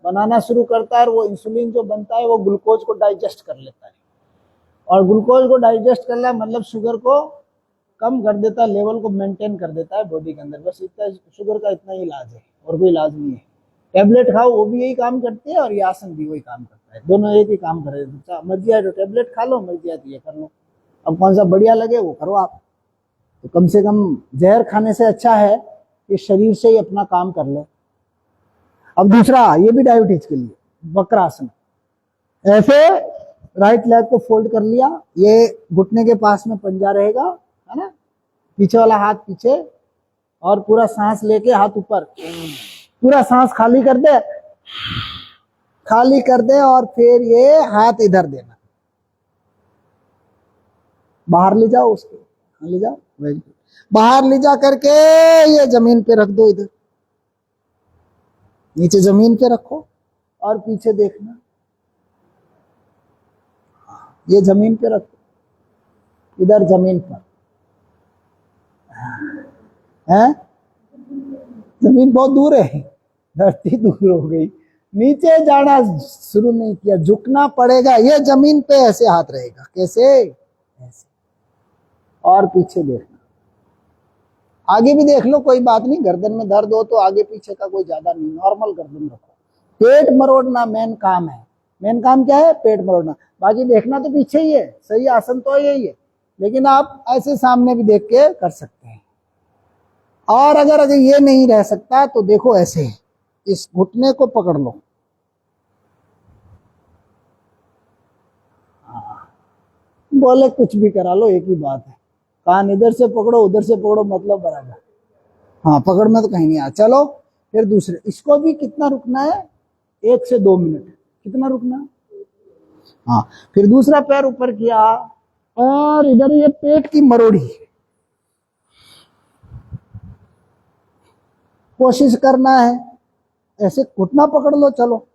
बनाना शुरू करता है, और वो इंसुलिन जो बनता है वो ग्लूकोज को डाइजेस्ट कर लेता है। और ग्लूकोज को डाइजेस्ट करना मतलब शुगर को कम कर देता है, लेवल को मेंटेन कर देता है बॉडी के अंदर। बस इतना शुगर का इतना ही इलाज है, और कोई इलाज नहीं है। टेबलेट खाओ वो भी यही काम करती है, और ये आसन भी वही काम करता है। दोनों एक ही काम करे। मर्जी आए तो टेबलेट खा लो, मर्जी आती है कर लो। अब कौन सा बढ़िया लगे वो करो आप। तो कम से कम जहर खाने से अच्छा है कि शरीर से ही अपना काम कर ले। अब दूसरा, ये भी डायबिटीज के लिए, वक्रासन। ऐसे राइट लेग को फोल्ड कर लिया, ये घुटने के पास में पंजा रहेगा, है ना। पीछे वाला हाथ पीछे, और पूरा सांस लेके हाथ ऊपर, पूरा सांस खाली कर दे, खाली कर दे, और फिर ये हाथ इधर देना, बाहर ले जाओ उसको, हाँ ले जाओ, वेरी गुड, बाहर ले जा करके ये जमीन पे रख दो, इधर नीचे जमीन पे रखो और पीछे देखना, ये जमीन पे रखो, इधर जमीन पर है, जमीन बहुत दूर है, धरती दूर हो गई, नीचे जाना शुरू नहीं किया, झुकना पड़ेगा, ये जमीन पे ऐसे हाथ रहेगा, कैसे, ऐसे, और पीछे देखना, आगे भी देख लो कोई बात नहीं, गर्दन में दर्द हो तो आगे पीछे का कोई ज्यादा नहीं, नॉर्मल गर्दन रखो, पेट मरोड़ना मेन काम है, मेन काम क्या है, पेट मरोड़ना, बाकी देखना तो पीछे ही है, सही आसन तो यही है, लेकिन आप ऐसे सामने भी देख के कर सकते हैं, और अगर ये नहीं रह सकता तो देखो ऐसे, इस घुटने को पकड़ लो, बोले कुछ भी करा लो, एक ही बात है, कान इधर से पकड़ो उधर से पकड़ो, मतलब बराबर, हाँ पकड़ में तो कहीं नहीं आ, चलो फिर दूसरे, इसको भी कितना रुकना है, 1 से 2 मिनट, कितना रुकना, हाँ, फिर दूसरा पैर ऊपर किया, और इधर ये पेट की मरोड़ी, कोशिश करना है, ऐसे घुटना पकड़ लो, चलो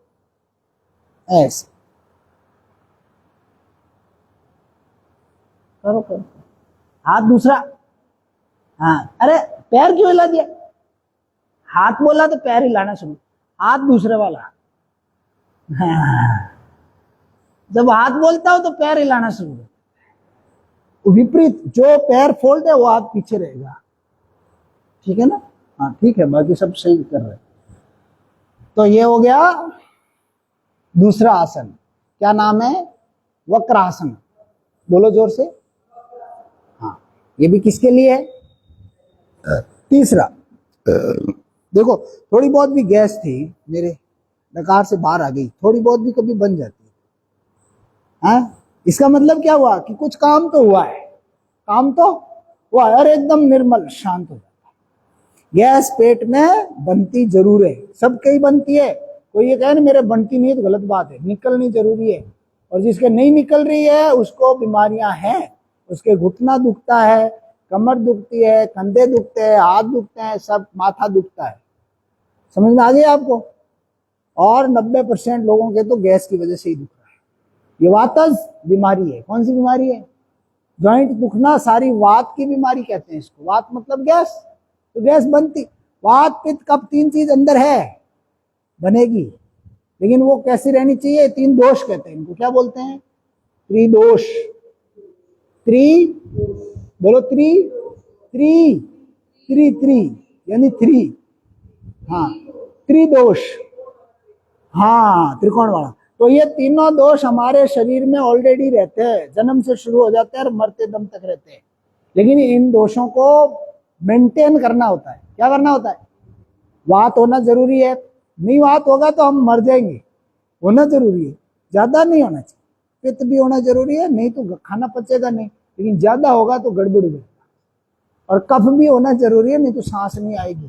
ऐसे करो करो, हाथ दूसरा, हाँ, अरे पैर क्यों हिला दिया, हाथ बोला तो पैर हिलाना शुरू, हाथ दूसरे वाला, हाँ। जब हाथ बोलता हो तो पैर हिलाना शुरू, विपरीत, जो पैर फोल्ड है वो हाथ पीछे रहेगा, ठीक है ना, हाँ ठीक है, बाकी सब सही कर रहे हैं। तो ये हो गया दूसरा आसन, क्या नाम है, वक्रासन, बोलो जोर से, हाँ, ये भी किसके लिए है, तीसरा, देखो थोड़ी बहुत भी गैस थी मेरे डकार से बाहर आ गई, थोड़ी बहुत भी कभी बन जाती है, इसका मतलब क्या हुआ कि कुछ काम तो हुआ है, काम तो हुआ है, और एकदम निर्मल शांत हो जाता है। गैस पेट में बनती जरूर है, सबके ही बनती है, कोई ये कहे ना मेरे बनती नहीं है तो गलत बात है, निकलनी जरूरी है, और जिसके नहीं निकल रही है उसको बीमारियां हैं, उसके घुटना दुखता है, कमर दुखती है, कंधे दुखते हैं, हाथ दुखते हैं, सब, माथा दुखता है, समझ में आ गई आपको, और 90% लोगों के तो गैस की वजह से ही दुख रहा है, ये वातज बीमारी है, कौन सी बीमारी है, जॉइंट दुखना, सारी वात की बीमारी कहते हैं इसको, वात मतलब गैस, तो गैस बनती, वात पित्त कफ 3 चीज अंदर है, बनेगी, लेकिन वो कैसी रहनी चाहिए, 3 दोष कहते हैं इनको, क्या बोलते हैं, त्रिदोष, बोलो त्रि यानी 3, हाँ त्रिदोष, हाँ त्रिकोण वाला, तो ये तीनों दोष हमारे शरीर में ऑलरेडी रहते हैं, जन्म से शुरू हो जाते हैं और मरते दम तक रहते हैं, लेकिन इन दोषों को मेंटेन करना होता है, क्या करना होता है, वात होना जरूरी है, नहीं वात होगा तो हम मर जाएंगे, होना जरूरी है, ज्यादा नहीं होना चाहिए, पित्त भी होना जरूरी है, नहीं तो खाना पचेगा नहीं, लेकिन ज्यादा होगा तो गड़बड़ हो जाएगा, और कफ भी होना जरूरी है, नहीं तो सांस नहीं आएगी,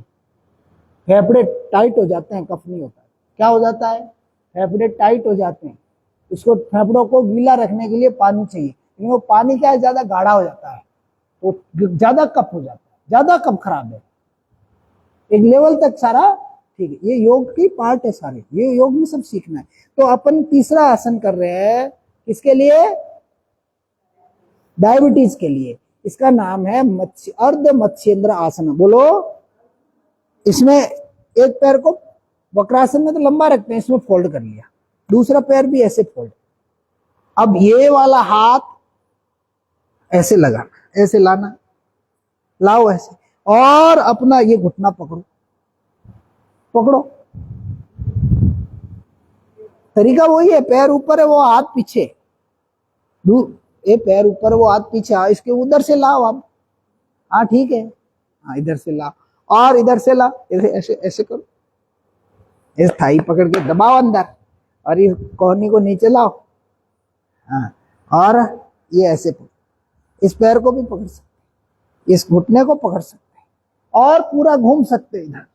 फेफड़े टाइट हो जाते हैं, कफ नहीं होता है, क्या हो जाता है, फेफड़े टाइट हो जाते हैं, इसको फेफड़ों को गीला रखने के लिए पानी चाहिए, लेकिन वो पानी क्या है, ज्यादा गाढ़ा हो जाता है, तो ज्यादा कफ हो जाता है, ज्यादा कफ खराब है, एक लेवल तक सारा ठीक है, ये योग की पार्ट है सारे, ये योग में सब सीखना है। तो अपन तीसरा आसन कर रहे हैं, किसके लिए, डायबिटीज के लिए, इसका नाम है अर्ध मत्स्येंद्र आसन, बोलो, इसमें एक पैर को वक्रासन में तो लंबा रखते हैं, इसमें फोल्ड कर लिया, दूसरा पैर भी ऐसे फोल्ड, अब ये वाला हाथ ऐसे लगाना, ऐसे लाना, लाओ ऐसे, और अपना ये घुटना पकड़ो, पकड़ो, तरीका वही है, पैर ऊपर है वो हाथ पीछे, ये पैर ऊपर वो हाथ पीछे, इसके उधर से लाओ आप, हाँ ठीक है, हाँ इधर से लाओ, और इधर से ला, ऐसे ऐसे करो, इस थाई पकड़ के दबाओ अंदर, और इस कोहनी को नीचे लाओ, हाँ, और ये ऐसे पकड़ो, इस पैर को भी पकड़ सकते, इस घुटने को पकड़ सकते, और पूरा घूम सकते हैं इधर,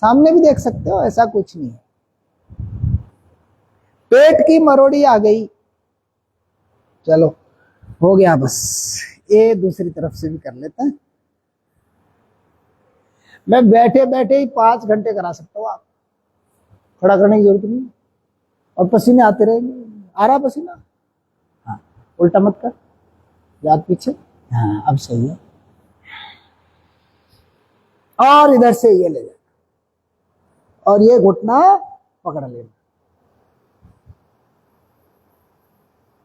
सामने भी देख सकते हो, ऐसा कुछ नहीं है। पेट की मरोड़ी आ गई। चलो हो गया बस, ये दूसरी तरफ से भी कर लेते हैं। मैं बैठे बैठे ही 5 घंटे करा सकता हूँ, आप खड़ा करने की जरूरत नहीं, और पसीने आते रहेंगे। आ रहा पसीना? हाँ, उल्टा मत कर, याद पीछे। हाँ अब सही है। और इधर से ये ले जा, और ये घुटना पकड़ लेना,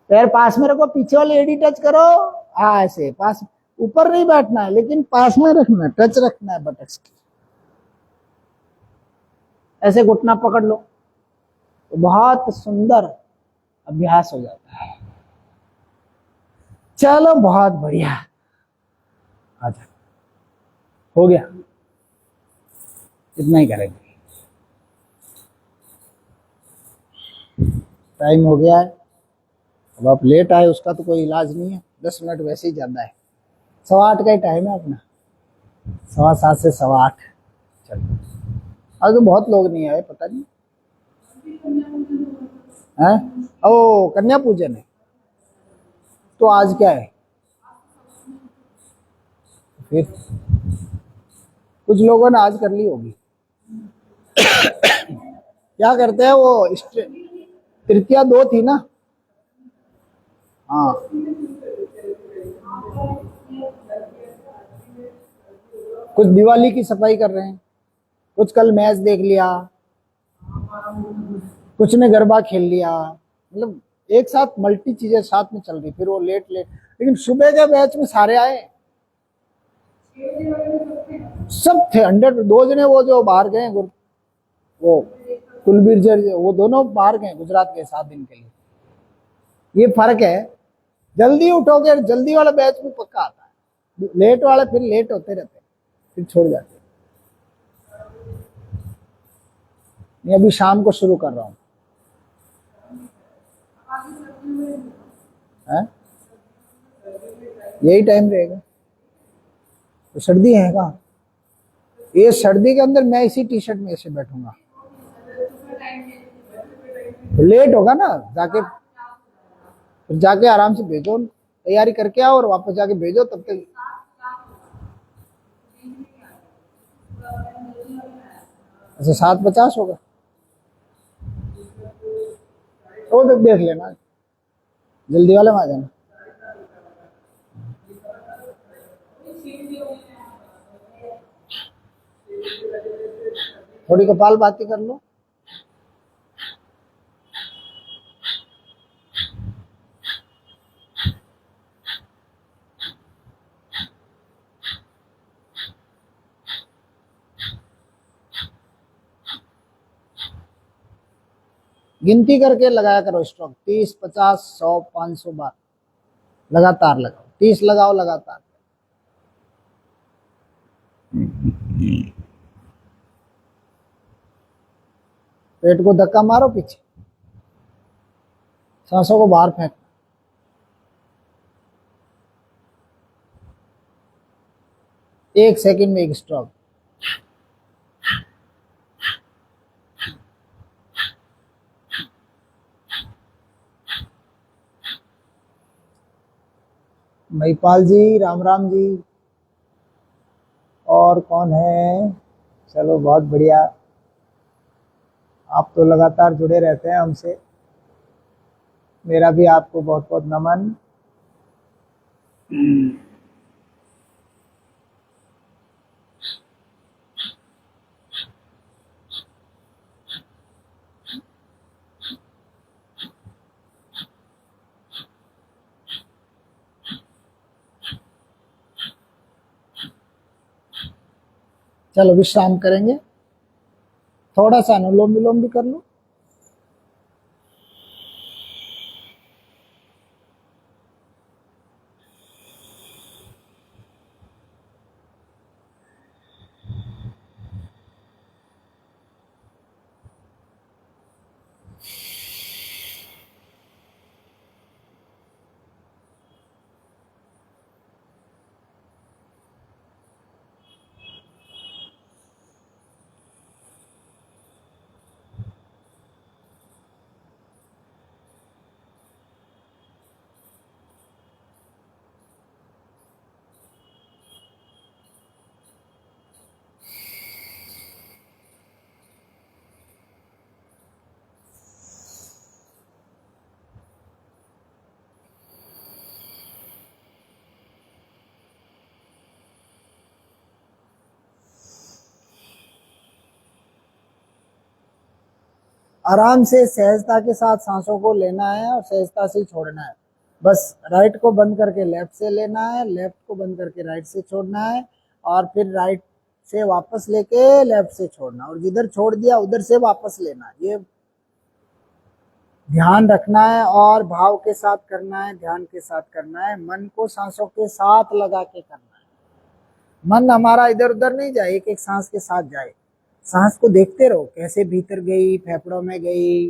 पैर पास में रखो, पीछे वाली एड़ी टच करो। हाँ ऐसे पास, ऊपर नहीं बैठना है लेकिन पास में रखना है, टच रखना है बटक्स की। ऐसे घुटना पकड़ लो तो बहुत सुंदर अभ्यास हो जाता है। चलो बहुत बढ़िया, आजा, हो गया, इतना ही करेंगे, टाइम हो गया है। अब आप लेट आए उसका तो कोई इलाज नहीं है, 10 मिनट वैसे ही ज्यादा है। 8:15 का ही टाइम है अपना, 7:15 से 8:15। चलो आज तो बहुत लोग नहीं आए, पता नहीं है। ओ कन्या पूजन है, तो आज क्या है फिर? कुछ लोगों ने आज कर ली होगी। क्या करते हैं वो, तृतीया 2 थी ना। हाँ कुछ दिवाली की सफाई कर रहे हैं, कुछ कल मैच देख लिया, कुछ ने गरबा खेल लिया, मतलब एक साथ मल्टी चीजें साथ में चल रही, फिर वो लेट लेट। लेकिन सुबह के बैच में सारे आए, सब थे 100। 2 जने वो जो बाहर गए, वो कुलबीर जर, वो दोनों बाहर गए गुजरात के 7 दिन के लिए। ये फर्क है, जल्दी उठोगे, जल्दी वाला बैच में पक्का आता है, लेट वाले फिर लेट होते रहते, फिर छोड़ जाते। मैं अभी शाम को शुरू कर रहा हूँ। यही टाइम रहेगा, तो सर्दी है कहाँ? ये सर्दी के अंदर मैं इसी टी-शर्ट में ऐसे बैठूंगा, तो लेट होगा ना, जाके आराम से भेजो, तैयारी करके आओ और वापस जाके भेजो, तब तक। अच्छा 7:50 होगा, तो देख लेना, जल्दी वाले में आ जाना। थोड़ी कपाल बाती कर लो। गिनती करके लगाया करो स्ट्रोक, 30, 50, 100, 500 बार लगातार लगाओ, 30 लगाओ लगातार। पेट को धक्का मारो पीछे, सांसों को बाहर फेंक। एक सेकंड में एक स्ट्रोक। महिपाल जी, राम राम जी, और कौन है? चलो बहुत बढ़िया, आप तो लगातार जुड़े रहते हैं हमसे, मेरा भी आपको बहुत बहुत नमन। चलो विश्राम करेंगे, थोड़ा सा अनुलोम विलोम भी कर लो। आराम से सहजता के साथ सांसों को लेना है और सहजता से छोड़ना है। बस राइट को बंद करके लेफ्ट से लेना है, लेफ्ट को बंद करके राइट से छोड़ना है, और फिर राइट से वापस लेके लेफ्ट से छोड़ना, और जिधर छोड़ दिया उधर से वापस लेना। ये ध्यान रखना है और भाव के साथ करना है, ध्यान के साथ करना है, मन को सांसों के साथ लगा के करना है। मन हमारा इधर उधर नहीं जाए, एक एक सांस के साथ जाए। सांस को देखते रहो कैसे भीतर गई, फेफड़ों में गई,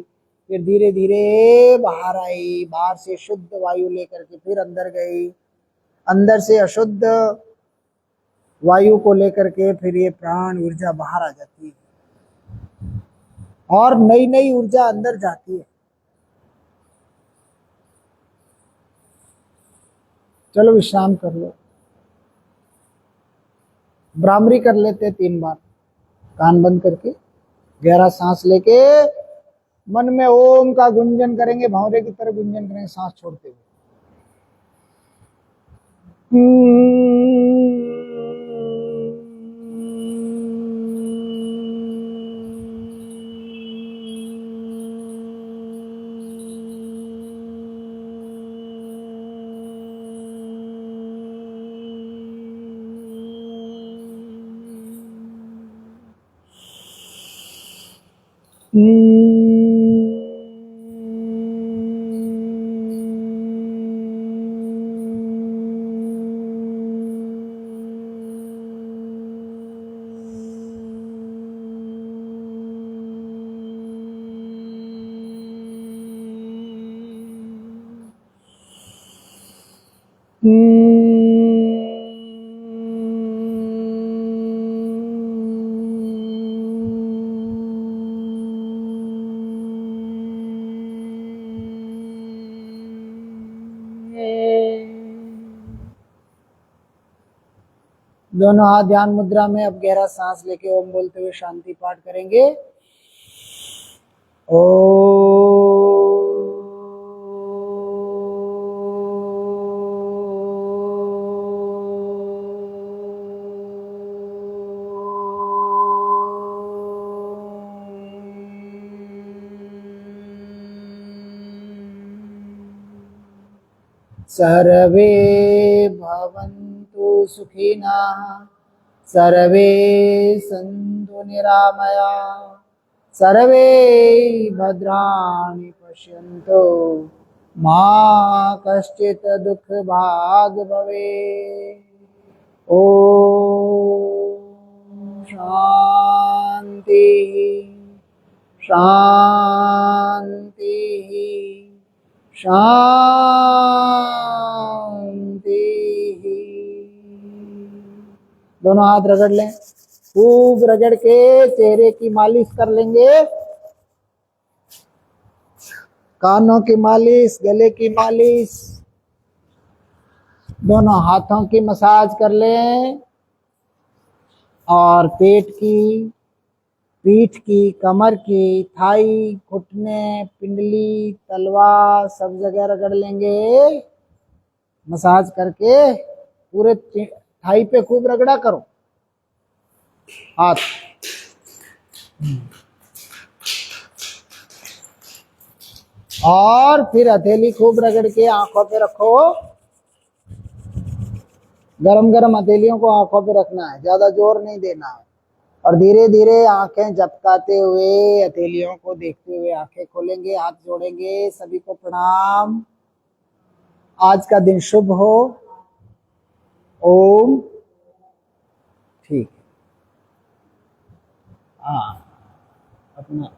फिर धीरे धीरे बाहर आई, बाहर से शुद्ध वायु लेकर के फिर अंदर गई, अंदर से अशुद्ध वायु को लेकर के फिर ये प्राण ऊर्जा बाहर आ जाती है और नई नई ऊर्जा अंदर जाती है। चलो विश्राम कर लो। भ्रामरी कर लेते 3 बार, कान बंद करके गहरा सांस लेके मन में ओम का गुंजन करेंगे, भंवरे की तरह गुंजन करेंगे सांस छोड़ते हुए। दोनों हाथ ध्यान मुद्रा में। अब गहरा सांस लेके ओम बोलते हुए शांति पाठ करेंगे। सर्वे भवन्तु सुखिनः, सर्वे सन्तु निरामया, सर्वे भद्राणि पश्यन्तु, मा कश्चित् दुःखभाग् भवेत्। ॐ शान्ति शान्ति शांति। दोनों हाथ रगड़ लें, खूब रगड़ के चेहरे की मालिश कर लेंगे, कानों की मालिश, गले की मालिश, दोनों हाथों की मसाज कर लें, और पेट की, पीठ की, कमर की, थाई, घुटने, पिंडली, तलवा सब जगह रगड़ लेंगे मसाज करके। पूरे थाई पे खूब रगड़ा करो हाथ। और फिर हथेली खूब रगड़ के आंखों पे रखो। गरम गरम हथेलियों को आंखों पे रखना है, ज्यादा जोर नहीं देना है, और धीरे धीरे आंखें झपकाते हुए हथेलियों को देखते हुए आंखें खोलेंगे, हाथ जोड़ेंगे। सभी को प्रणाम। आज का दिन शुभ हो। ओम। ठीक है। हाँ, अपना